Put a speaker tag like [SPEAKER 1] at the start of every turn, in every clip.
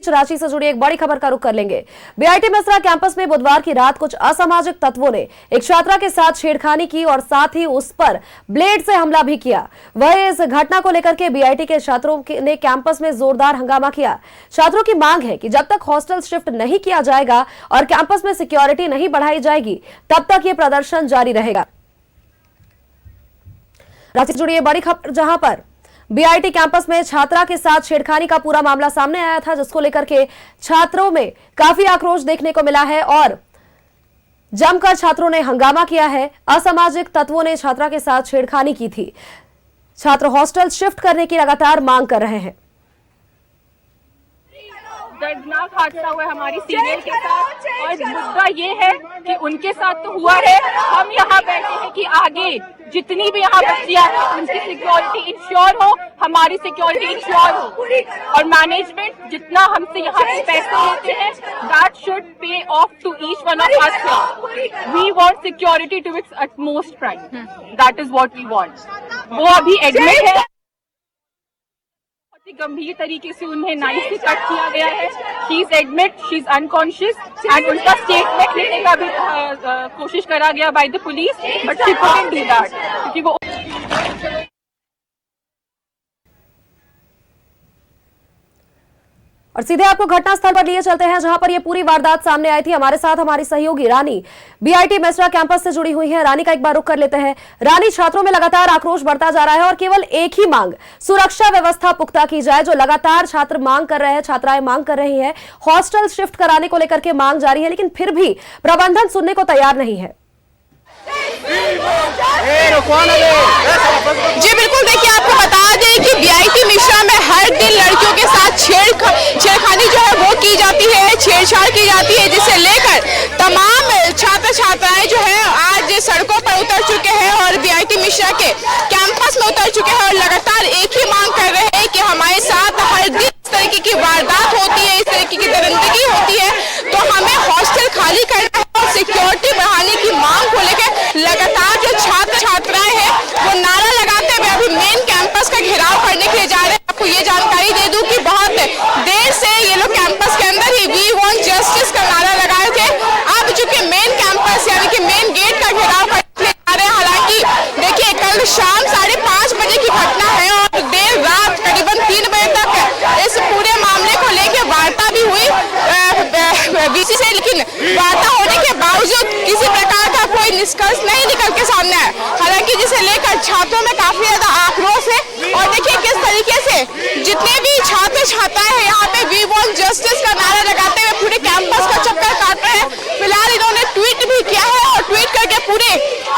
[SPEAKER 1] रांची से जुड़ी एक बड़ी खबर का रुख कर लेंगे। बीआईटी मेसरा कैंपस में बुधवार की रात कुछ असामाजिक तत्वों ने एक छात्रा के साथ छेड़खानी की और साथ ही उस पर ब्लेड से हमला भी किया। वह इस घटना को लेकर के बीआईटी के छात्रों ने कैंपस में जोरदार हंगामा किया। छात्रों की मांग है कि जब तक हॉस्टल शिफ्ट नहीं किया जाएगा और कैंपस में सिक्योरिटी नहीं बढ़ाई जाएगी तब तक ये प्रदर्शन जारी रहेगा। रांची से जुड़ी ये बड़ी खबर, जहां पर बीआईटी कैंपस में छात्रा के साथ छेड़खानी का पूरा मामला सामने आया था, जिसको लेकर के छात्रों में काफी आक्रोश देखने को मिला है और जमकर छात्रों ने हंगामा किया है। असामाजिक तत्वों ने छात्रा के साथ छेड़खानी की थी। छात्र हॉस्टल शिफ्ट करने की लगातार मांग कर रहे हैं।
[SPEAKER 2] दर्दनाक हादसा हुआ है हमारी सीनियर के साथ और मुद्दा ये है कि उनके साथ तो हुआ है। हम यहाँ बैठे हैं कि आगे जितनी भी यहाँ बच्चियां हैं उनकी सिक्योरिटी इंश्योर हो, हमारी सिक्योरिटी इंश्योर हो और मैनेजमेंट जितना हमसे यहाँ पे पैसे लेते हैं that should pay off to each one of us. We want security to its utmost prime, that is what we want. वो अभी एडमिट है, गंभीर तरीके से उन्हें नाइफ से कट किया गया है। She is admit, she is unconscious and उनका स्टेटमेंट लेने का भी कोशिश करा गया by the police, but she couldn't do that क्योंकि वो।
[SPEAKER 1] और सीधे आपको घटनास्थल पर लिए चलते हैं जहां पर यह पूरी वारदात सामने आई थी। हमारे साथ हमारी सहयोगी रानी बीआईटी मेसरा कैंपस से जुड़ी हुई है। रानी का एक बार रुख कर लेते हैं। रानी, छात्रों में लगातार आक्रोश बढ़ता जा रहा है और केवल एक ही मांग, सुरक्षा व्यवस्था पुख्ता की जाए, जो लगातार छात्र मांग कर रहे हैं, छात्राएं मांग कर रही है। हॉस्टल शिफ्ट कराने को लेकर के मांग जारी है, लेकिन फिर भी प्रबंधन सुनने को तैयार नहीं है।
[SPEAKER 3] जी बिल्कुल, देखिए आपको बता दें कि बीआईटी मेसरा में हर दिन लड़कियों के साथ छेड़खानी जो है वो की जाती है, छेड़छाड़ की जाती है, जिसे लेकर तमाम छात्र छात्राएं जो है आज सड़कों पर उतर चुके हैं और बीआईटी मेसरा के कैंपस में उतर चुके हैं और लगातार एक ही मांग कर रहे हैं कि हमारे साथ हर दिन इस तरीके की वारदात होती है, इस तरीके की दरिंदगी होती है, तो हमें हॉस्टल खाली करना है और सिक्योरिटी बढ़ाने की मांग को लेकर लगातार जो छात्र छात्राएं हैं वो नारा लगाते हुए अभी मेन कैंपस का घेराव करने के लिए जा रहे हैं। आपको ये जानकारी दे दूं कि बहुत देर से ये लोग कैंपस के अंदर ही वी वांट जस्टिस का नारा लगाए थे। अब चूंकि मेन कैंपस यानी कि मेन गेट का घेराव करने जा रहे हैं। हालांकि देखिए कल शाम 5:30 बजे की घटना है और देर रात करीबन 3 बजे तक इस पूरे मामले को लेकर वार्ता भी हुई वीसी से, लेकिन वार्ता होने के बावजूद किसी प्रकार का कोई निष्कर्ष नहीं निकल के सामने आया। हालांकि जिसे लेकर छात्रों में काफी ज्यादा आक्रोश है और देखिए किस तरीके से जितने भी छात्र छात्राएं हैं यहाँ पे वी वांट जस्टिस का नारा लगाते हुए पूरे कैंपस का चक्कर काट रहे हैं। फिलहाल इन्होंने ट्वीट भी किया है और ट्वीट करके पूरे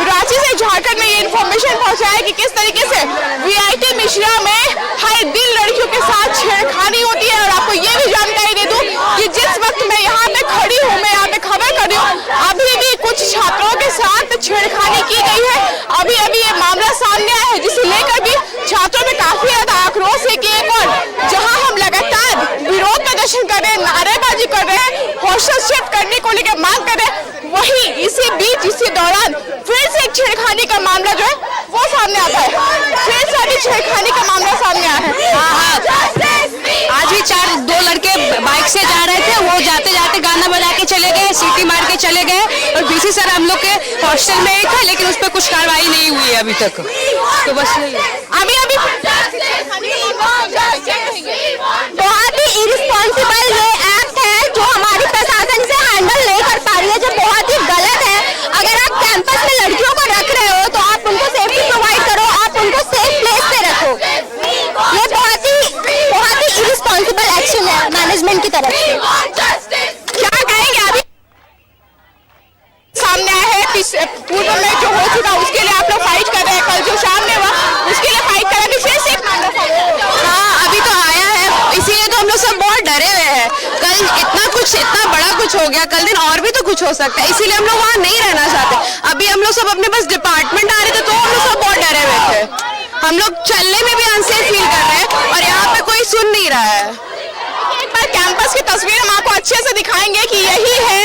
[SPEAKER 3] रांची से झारखंड में ये इन्फॉर्मेशन पहुंचाया कि किस तरीके से बीआईटी मेसरा में हर दिन लड़कियों के साथ छेड़खानी होती है। और आपको ये भी जानकारी दे दूं कि जिस वक्त मैं यहाँ पे खड़ी हूँ, मैं यहाँ पे खबर कर रही हूँ, अभी भी कुछ छात्रों के साथ छेड़खानी की गई है। अभी अभी ये मामला सामने आया है, जिसे लेकर भी छात्रों में काफी ज्यादा आक्रोश है कि एक और जहाँ हम लगातार विरोध प्रदर्शन कर रहे हैं, नारेबाजी कर रहे हैं, हॉस्टल शिफ्ट करने को लेकर मांग कर रहे हैं, वही इसी बीच इसी दौरान फिर से एक छेड़खानी का मामला जो है वो सामने आता है। फिर से अभी छेड़खानी का मामला सामने आया है।
[SPEAKER 4] आज ही 2 लड़के बाइक से जा रहे थे, वो जाते जाते गाना बजा के चले गए, सीटी मार के चले गए और बीसी सर हम लोग के हॉस्टल में ही था, लेकिन उस पर कुछ कार्रवाई नहीं हुई है अभी तक। तो बस
[SPEAKER 3] अभी बहुत ही इरिस्पॉन्सिबल ये एक्ट है जो हमारी प्रशासन से हैंडल नहीं कर पा रही है, जो बहुत ही गलत है। अगर आप कैंपस में लड़कियों को रख रहे हो तो आप उनको सेफ्टी प्रोवाइड करो, आप उनको सेफ प्लेस पे रखो। ये बहुत ही इरिस्पॉन्सिबल एक्शन है मैनेजमेंट की तरफ से। क्या कहेंगे अभी सामने आया है, पूर्व में जो हो चुका उसके लिए आप लोग फाइट कर रहे हैं, कल जो शाम में हुआ उसके लिए फाइट कर रहे हैं, फिर से
[SPEAKER 4] हाँ अभी तो आया है, इसीलिए तो हम लोग सब बहुत डरे हुए हैं। कल इतना बड़ा कुछ हो गया, कल दिन और भी तो कुछ हो सकता है, इसीलिए हम लोग वहाँ नहीं रहना चाहते। अभी हम लोग सब अपने पास डिपार्टमेंट आ रहे थे तो हम लोग सब बहुत डरे हुए थे। हम लोग चलने में भी अनसेफ फील कर रहे हैं और यहाँ पे कोई सुन नहीं रहा है।
[SPEAKER 3] एक बार कैंपस की तस्वीर हम आपको अच्छे से दिखाएंगे कि यही है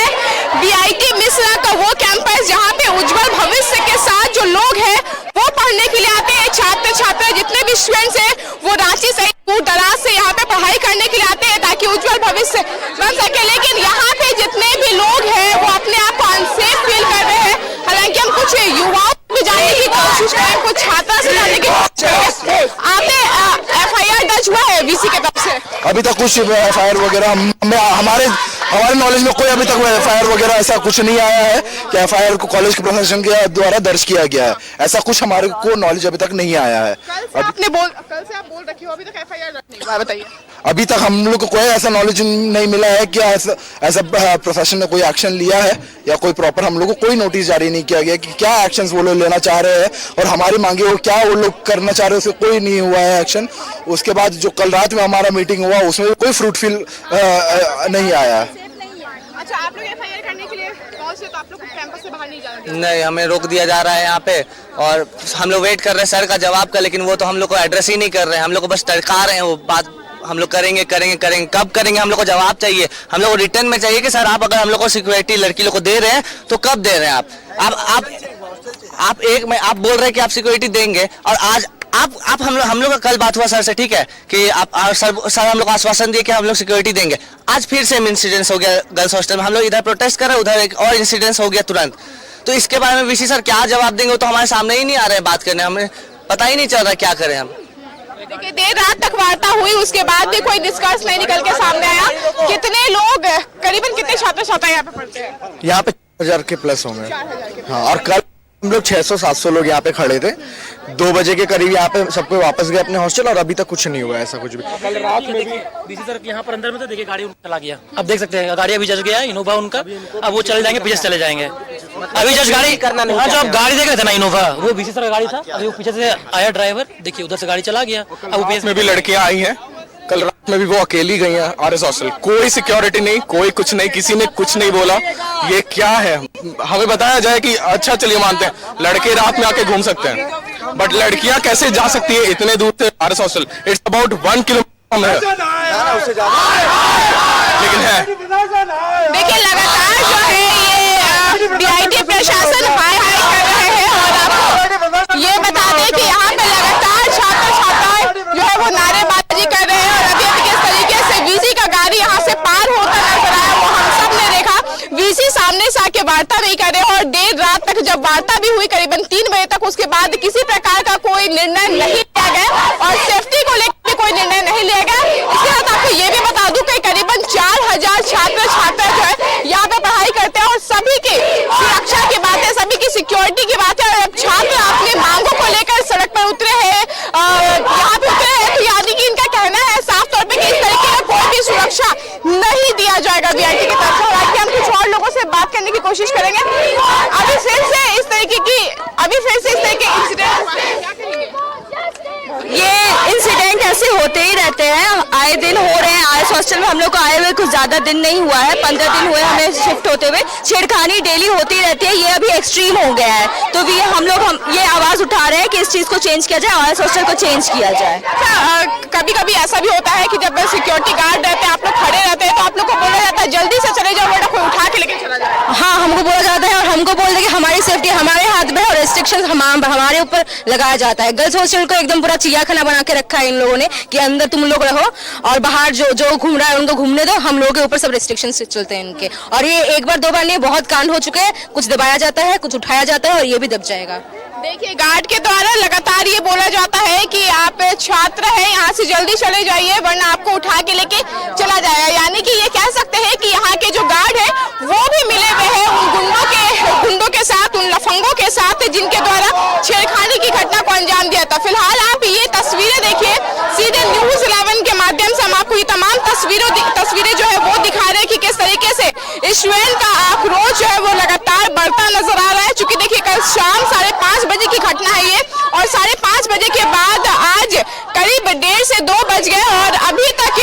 [SPEAKER 3] बीआईटी मेसरा का वो कैंपस जहाँ पे उज्जवल भविष्य के साथ जो लोग हैं वो पढ़ने के लिए आते हैं। छात्र छात्रा जितने भी स्टूडेंट्स हैं वो रांची से दूर दराज से यहाँ पे पढ़ाई करने के लिए आते हैं ताकि उज्जवल उज्जवल भविष्य बन सके। लेकिन यहाँ पे जितने भी लोग हैं वो अपने आप को अनसेफ फील कर रहे हैं। हालांकि हम कुछ युवाओं को जानने की कोशिश करें, कुछ छात्रा से जानने की कोशिश करें। आपने FIR दर्ज हुआ है VC के तरफ से?
[SPEAKER 5] अभी तक कुछ FIR वगैरह हमारे नॉलेज में कोई अभी तक FIR वगैरह ऐसा कुछ नहीं आया है कि FIR को कॉलेज के प्रशासन के द्वारा दर्ज किया गया है। ऐसा कुछ हमारे को नॉलेज अभी तक नहीं आया है।
[SPEAKER 3] कल से आप बोल रखे हो, अभी तक FIR नहीं हुआ, बताइए।
[SPEAKER 5] अभी तक हम लोग को कोई ऐसा नॉलेज नहीं मिला है कि ऐसा प्रशासन ने कोई एक्शन लिया है या कोई प्रॉपर हम लोग को कोई नोटिस जारी नहीं किया गया कि क्या एक्शंस वो लोग लेना चाह रहे हैं और हमारी मांगे वो क्या वो लोग करना चाह रहे हैं, उससे कोई नहीं हुआ है एक्शन। उसके बाद जो कल रात में हमारा मीटिंग हुआ उसमें कोई फ्रूटफुल नहीं आया है।
[SPEAKER 3] अच्छा, आप लोग FIR करने के लिए पहुंचे तो आप लोग कैंपस से बाहर नहीं जाना?
[SPEAKER 6] नहीं, हमें रोक दिया जा रहा है यहाँ पे और हम लोग वेट कर रहे हैं सर का जवाब का, लेकिन वो तो हम लोग को एड्रेस ही नहीं कर रहे हैं। हम लोग को बस टरका रहे हैं, वो बात हम लोग करेंगे कब करेंगे। हम लोग को जवाब चाहिए, हम लोग को रिटर्न में चाहिए कि सर आप अगर हम लोग को सिक्योरिटी लड़की लोग को दे रहे हैं तो कब दे रहे हैं आप बोल रहे हैं कि आप सिक्योरिटी देंगे और आज आप हम लोग का कल बात हुआ सर से, ठीक है, कि आप सर हम लोग आश्वासन दिए कि हम लोग सिक्योरिटी देंगे। आज फिर सेम इंसिडेंस हो गया गर्ल्स हॉस्टल में। हम लोग इधर प्रोटेस्ट कर रहे हैं, उधर एक और इंसिडेंस हो गया तुरंत। तो इसके बारे में VC सर क्या जवाब देंगे वो तो हमारे सामने ही नहीं आ रहे हैं बात करने। हमें पता ही नहीं चल रहा क्या करें हम।
[SPEAKER 3] देखिए, देर रात तक वार्ता हुई, उसके बाद भी कोई निष्कर्ष नहीं निकल के सामने आया। कितने लोग, करीबन कितने छात्र छात्रा यहाँ पे पढ़ते हैं?
[SPEAKER 5] यहाँ पे 4000 के प्लस होंगे। हाँ, और कल हम लोग 600-700 लोग यहाँ पे खड़े थे। 2 बजे के करीब यहाँ पे सबको वापस गए अपने हॉस्टल और अभी तक कुछ नहीं हुआ ऐसा कुछ भी।
[SPEAKER 7] कल रात में भी VC सर यहाँ पर अंदर में तो देखिए गाड़ी चला गया। अब देख सकते हैं गाड़ी अभी जज गया इनोवा उनका, अब वो चले जाएंगे, पीछे चले जाएंगे। अभी जज गाड़ी करना नहीं। हाँ, जो आप गाड़ी देख रहे थे ना इनोवा, वो VC सर का गाड़ी था। अभी वो पीछे से आया ड्राइवर, देखिए उधर से गाड़ी चला गया। अब वो
[SPEAKER 5] में भी लड़कियां आई हैं, कल रात में भी वो अकेली गई हैं RS हॉस्टल। कोई सिक्योरिटी नहीं, कोई कुछ नहीं, किसी ने कुछ नहीं बोला। ये क्या है, हमें बताया जाए कि अच्छा चलिए मानते हैं लड़के रात में आके घूम सकते हैं, बट लड़कियां कैसे जा सकती है इतने दूर से RS hostel? It's about 1 kilometre है, लेकिन है।
[SPEAKER 3] देखिए, लगातार जो है ये BIT प्रशासन हाई कर रहे हैं और आपको ये बता दें कि यहाँ पे लगातार छात्र छात्राएं जो है वो नारेबाजी कर रहे हैं। और अभी किस तरीके से VC का गाड़ी यहाँ से पार होता नजर आया वो हम सब ने देखा। VC सामने से आके वार्ता नहीं कर रहे और देर रात तक जब वार्ता भी हुई करीबन 3 बजे तक, उसके बाद किसी प्रकार का कोई निर्णय नहीं लिया गया और सेफ्टी को लेकर कोई निर्णय नहीं लिया गया। इसके साथ आपको ये भी बता दूं कि करीबन 4000 छात्र छात्रा जो है यहाँ पे पढ़ाई करते हैं और सभी की सुरक्षा की बात है, सभी की सिक्योरिटी की बात है। और अब छात्र अपनी मांगों को लेकर सड़क पर उतरे हैं, यहाँ पे उतरे हैं, तो यानी कि इनका कहना है साफ तौर पे कि इस तरीके का कोई भी सुरक्षा नहीं दिया जाएगा BIT की तरफ से। हालांकि हम कुछ और लोगों से बात करने की कोशिश करेंगे। अभी फिर से इस तरीके इंसिडेंट
[SPEAKER 8] ये इंसिडेंट ऐसे होते ही रहते हैं, आए दिन हो रहे हैं। RS हॉस्टल में हम लोग को आए हुए कुछ ज्यादा दिन नहीं हुआ है, 15 दिन हुए हमें शिफ्ट होते हुए। छेड़खानी डेली होती रहती है, ये अभी एक्सट्रीम हो गया है। तो भी हम ये आवाज उठा रहे हैं कि इस चीज को चेंज किया जाए, RS हॉस्टल को चेंज किया जाए।
[SPEAKER 3] कभी कभी ऐसा भी होता है कि जब सिक्योरिटी गार्ड रहते हैं, आप लोग खड़े रहते हैं, तो आप लोग को बोला जाता है जल्दी से चले जाओ, वरना कोई उठा के लेके चला जाए।
[SPEAKER 8] हाँ, हमको बोला जाता है और हमको बोल दे कि हमारी सेफ्टी हमारे हाथ में है और रेस्ट्रिक्शन हमारे ऊपर लगाया जाता है। गर्ल्स हॉस्टल को एकदम पूरा चिड़ियाखाना बना के रखा है इन लोगों ने कि अंदर तुम लोग रहो और बाहर जो घूम रहा है उनको घूमने दो। हम लोगों के ऊपर सब रेस्ट्रिक्शन चलते हैं इनके। और ये एक बार 2 बार नहीं, बहुत कांड हो चुके हैं। कुछ दबाया जाता है, कुछ उठाया जाता है और ये भी दब जाएगा।
[SPEAKER 3] देखिए, गार्ड के द्वारा लगातार ये बोला जाता है कि आप छात्र हैं, यहाँ से जल्दी चले जाइए वरना आपको उठा के लेके चला जाएगा। यानी कि ये कह सकते हैं कि यहाँ के जो गार्ड है वो भी मिले हुए हैं उन गुंडों के साथ, उन लफंगों के साथ जिनके द्वारा छेड़खानी की घटना को अंजाम दिया था। फिलहाल आप ये तस्वीरें देखिए, सीधे News 11 के माध्यम से हम आपको ये तमाम तस्वीरें जो है वो दिखा रहे हैं कि किस तरीके से स्टूडेंट का आक्रोश जो है वो लगातार बढ़ता नजर आ रहा है। चूंकि देखिए, कल शाम 5:30 बजे की घटना है ये, और 5:30 बजे के बाद आज करीब 1:30 से 2 बज गए और अभी तक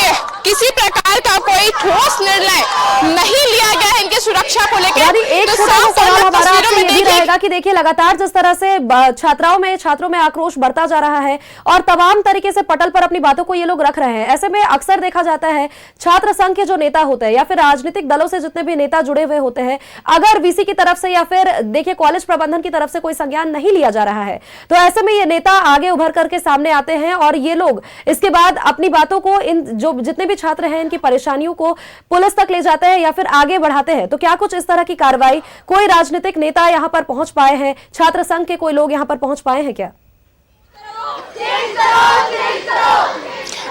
[SPEAKER 3] किसी प्रकार का कोई ठोस निर्णय नहीं लिया गया है इनके सुरक्षा को लेकर।
[SPEAKER 1] यानी एक छोटा सा सवाल हमारा आपसे ये भी रहेगा हालांकि देखिए लगातार जिस तरह से छात्रों में आक्रोश बढ़ता जा रहा है और तमाम तरीके से पटल पर अपनी बातों को ये लोग रख रहे हैं, ऐसे में अक्सर देखा जाता है छात्र संघ के जो नेता होते हैं या फिर राजनीतिक दलों से जितने भी नेता जुड़े हुए होते हैं, अगर वीसी की तरफ से या फिर देखिए कॉलेज प्रबंधन की तरफ से कोई संज्ञान नहीं लिया जा रहा है तो ऐसे में ये नेता आगे उभर करके सामने आते हैं और ये लोग इसके बाद अपनी बातों को इन जो जितने भी छात्र हैं इनकी परेशानियों को पुलिस तक ले जाते हैं या फिर आगे बढ़ाते हैं। तो क्या कुछ इस तरह की कार्रवाई कोई राजनीतिक नेता यहां पर पहुंच पाए हैं, छात्र संघ के कोई लोग यहां पर पहुंच पाए हैं क्या?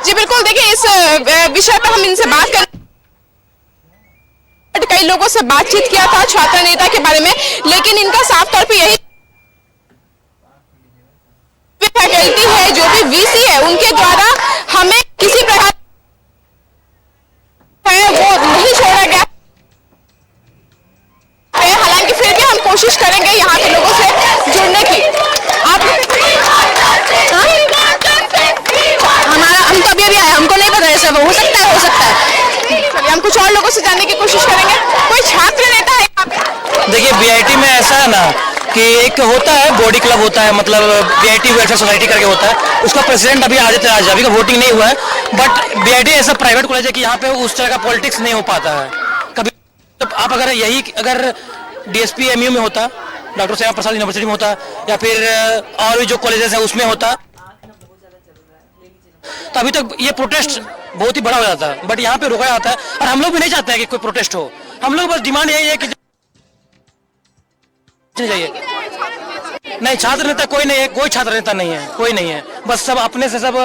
[SPEAKER 3] जी बिल्कुल, देखिए इस विषय पर हम इनसे बात कर कई लोगों से बातचीत किया था छात्र नेता के बारे में, लेकिन इनका साफ तौर पे यही फैकल्टी है जो भी वीसी है उनके द्वारा हमें किसी प्रकार है वो नहीं छोड़ा गया। हालांकि फिर भी हम कोशिश करेंगे यहाँ के लोगों से जुड़ने की। हम तो अभी आए, हमको नहीं पता है सब हो सकता है चलिए हम कुछ और लोगों से जानने की कोशिश करेंगे। कोई छात्र नेता है यहाँ पे?
[SPEAKER 7] देखिए बीआईटी में ऐसा है ना कि एक होता है बॉडी क्लब होता है, मतलब बीआईटी वेलफेयर सोसाइटी करके होता है, उसका प्रेसिडेंट अभी आदित्य राज, अभी का वोटिंग नहीं हुआ है। बट बीआईटी ऐसा प्राइवेट कॉलेज है कि यहाँ पे उस तरह का पॉलिटिक्स नहीं हो पाता है कभी। तो आप अगर डीएसपी एमयू में होता, डॉक्टर श्यामा प्रसाद यूनिवर्सिटी में होता या फिर और भी जो कॉलेजेस है उसमें होता तो अभी तक ये प्रोटेस्ट बहुत ही बड़ा हो जाता है। बट यहाँ पे रोका जाता है और हम लोग भी नहीं चाहते हैं कि कोई प्रोटेस्ट हो। हम लोग बस डिमांड यही है कि चाहिए नहीं, छात्र नेता कोई नहीं है, कोई छात्र नेता नहीं है, कोई नहीं है। बस सब अपने से सब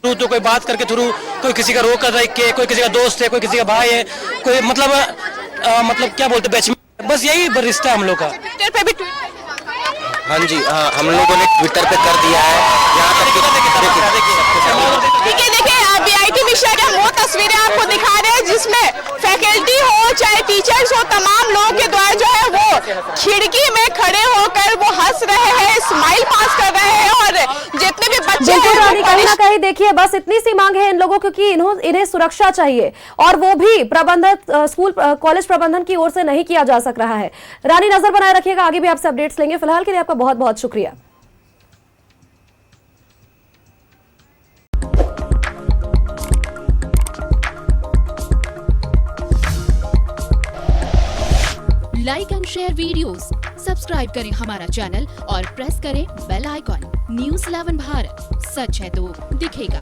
[SPEAKER 7] तो कोई बात करके थ्रू, कोई किसी का रोक देख के, कोई किसी का दोस्त है, कोई किसी का भाई है, कोई मतलब क्या बोलते बैचमेट, बस यही रिश्ता है हम लोग का।
[SPEAKER 3] ट्विटर पे भी
[SPEAKER 6] हाँ जी, हम लोगों ने ट्विटर पे कर दिया है। यहाँ तक
[SPEAKER 3] देखिए बीआईटी विषय का वो तस्वीरें आपको दिखा रहे हैं जिसमें फैकल्टी हो चाहे टीचर्स हो, तमाम लोगों के द्वारा जो है वो खिड़की में खड़े होकर वो हंस रहे हैं, स्माइल पास कर रहे हैं और जितने भी बच्चे हैं
[SPEAKER 1] कहीं ना कहीं देखिए बस इतनी सी मांग है इन लोगों क्योंकि इन्हें सुरक्षा चाहिए और वो भी स्कूल कॉलेज प्रबंधन की ओर से नहीं किया जा सक रहा है। रानी नजर बनाए रखिएगा, आगे भी आपसे अपडेट्स लेंगे। फिलहाल के लिए आपका बहुत बहुत शुक्रिया।
[SPEAKER 9] Like and share videos, subscribe करें हमारा चैनल और प्रेस करें बेल आइकॉन। न्यूज़ 11 भारत, सच है तो दिखेगा।